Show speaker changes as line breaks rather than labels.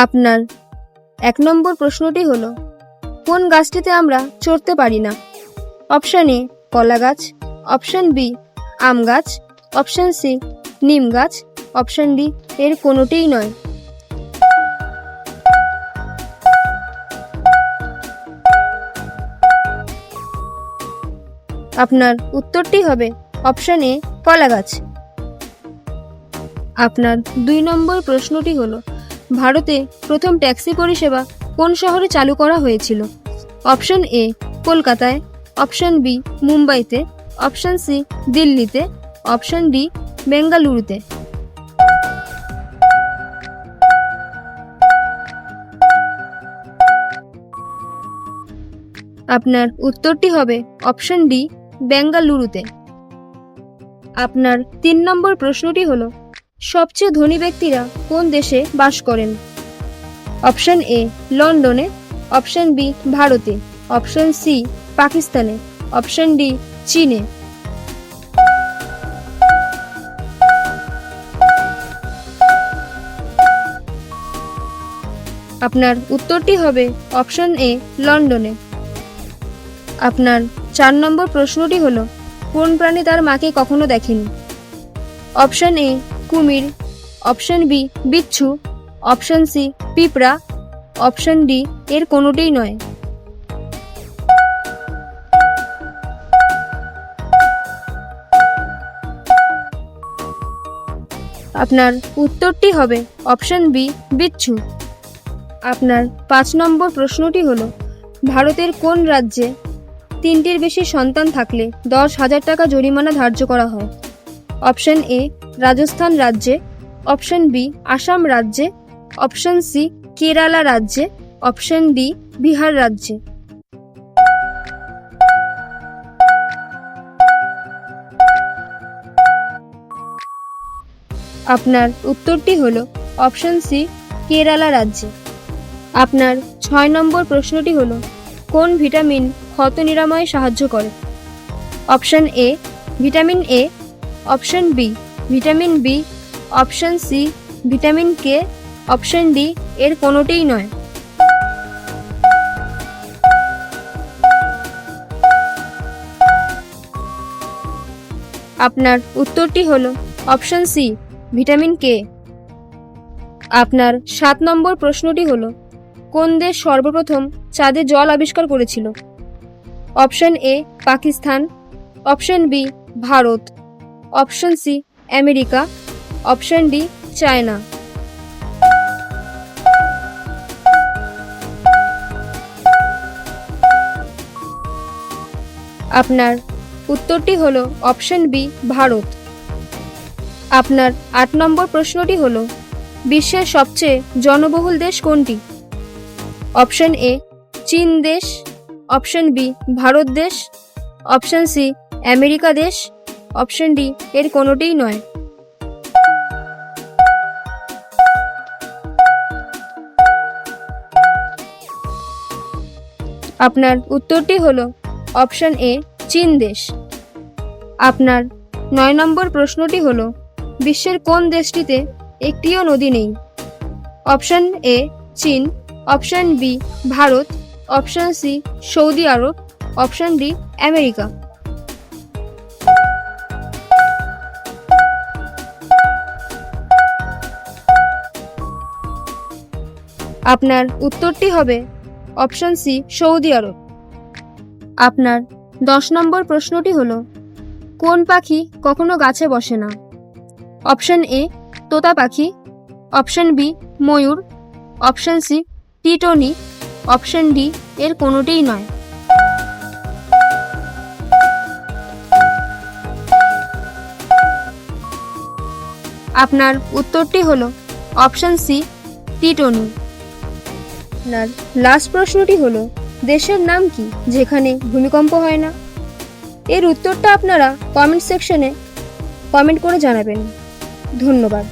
আপনার ১ নম্বর প্রশ্নটি হলো, কোন গাছটিতে আমরা চড়তে পারি না? অপশান এ কলা গাছ, অপশান বি আম গাছ, অপশান সি নিম গাছ, অপশান ডি এর কোনোটিই নয়। আপনার উত্তরটি হবে অপশান এ কলা গাছ। আপনার ২ নম্বর প্রশ্নটি হলো, ভারতে প্রথম ট্যাক্সি পরিষেবা কোন শহরে চালু করা হয়েছিল? অপশান এ কলকাতায়, অপশান বি মুম্বাইতে, অপশান সি দিল্লিতে, অপশান ডি বেঙ্গালুরুতে। আপনার উত্তরটি হবে অপশান ডি বেঙ্গালুরুতে। আপনার ৩ নম্বর প্রশ্নটি হলো, সবচেয়ে ধনী ব্যক্তিরা কোন দেশে বাস করেন? অপশান এ লন্ডনে, অপশান বি ভারতে, অপশান সি পাকিস্তানে, অপশান ডি চীনে। আপনার উত্তরটি হবে অপশান এ লন্ডনে। আপনার ৪ নম্বর প্রশ্নটি হলো, কোন প্রাণী তার মাকে কখনো দেখেনি? অপশান এ কুমির, অপশান বি বিচ্ছু, অপশান সি পিঁপড়া, অপশান ডি এর কোনোটিই নয়। আপনার উত্তরটি হবে অপশান বি বিচ্ছু। আপনার ৫ নম্বর প্রশ্নটি হলো, ভারতের কোন রাজ্যে ৩টির বেশি সন্তান থাকলে ১০,০০০ টাকা জরিমানা ধার্য করা হয়? অপশান এ রাজস্থান রাজ্যে, অপশান বি আসাম রাজ্যে, অপশান সি কেরালা রাজ্যে, অপশান ডি বিহার রাজ্যে। আপনার উত্তরটি হলো অপশান সি কেরালা রাজ্যে। আপনার ৬ নম্বর প্রশ্নটি হলো, কোন ভিটামিন ক্ষত নিরাময়ে সাহায্য করে? Option A vitamin A, option B vitamin B, option C vitamin K, option D এর কোনোটিই নয়। আপনার উত্তরটি হলো অপশান সি ভিটামিন কে। আপনার ৭ নম্বর প্রশ্নটি হলো, কোন দেশ সর্বপ্রথম চাঁদে জল আবিষ্কার করেছিল? Option A Pakistan, option B Bharat, option C America, option D China. আপনার উত্তরটি হলো অপশান বি ভারত। আপনার ৮ নম্বর প্রশ্নটি হলো, বিশ্বের সবচেয়ে জনবহুল দেশ কোনটি? অপশান এ চীন দেশ, অপশান বি ভারত দেশ, অপশান সি আমেরিকা দেশ, অপশান ডি এর কোনোটিই নয়। আপনার উত্তরটি হলো অপশান এ চীন দেশ। আপনার ৯ নম্বর প্রশ্নটি হলো, বিশ্বের কোন দেশটিতে একটিও নদী নেই? অপশান এ চীন, option B Bharat, option C সৌদি আরব, অপশান ডি আমেরিকা। আপনার উত্তরটি হবে অপশান সি সৌদি আরব। আপনার ১০ নম্বর প্রশ্নটি হলো, কোন পাখি কখনো গাছে বসে না? অপশান এ তোতা পাখি, অপশান বি ময়ূর, অপশান সি টিটনি, অপশান ডি এর কোনোটিই নয়। আপনার উত্তরটি হলো অপশান সি টিটনি। আপনার লাস্ট প্রশ্নটি হলো, দেশের নাম কি যেখানে ভূমিকম্প হয় না? এর উত্তরটা আপনারা কমেন্ট সেকশনে কমেন্ট করে জানাবেন। ধন্যবাদ।